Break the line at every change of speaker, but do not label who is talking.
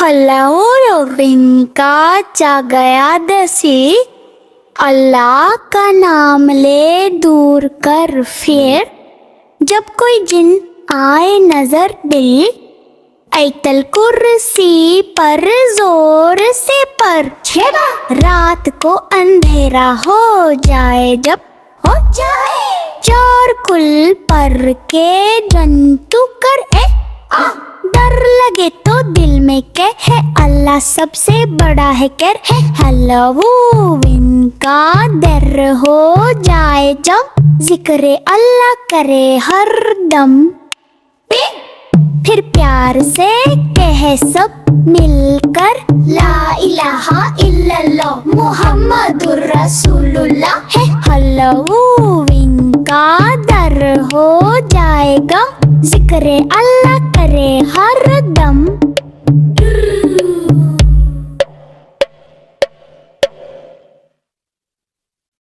हल्लाउन का चा गया दसी, अल्लाह का नाम ले दूर कर फिर। जब कोई जिन आए नजर दिल, आयतल कुर्सी पर जोर से पढ़। रात को अंधेरा हो जाए, जब हो जाए चोर कुल पर के जंतु कर डर लगे तो दिल में कहे अल्लाह सबसे बड़ा है कर है। हल्लाउन का दर हो जाए जब, जिक्र अल्लाह करे हर दम। फिर प्यार से कहे सब मिलकर, ला इलाहा इल्लल्लाह मुहम्मदुर रसूलुल्लाह है। हल्लाउन का दर हो जाएगा, जिक्र अल्लाह करे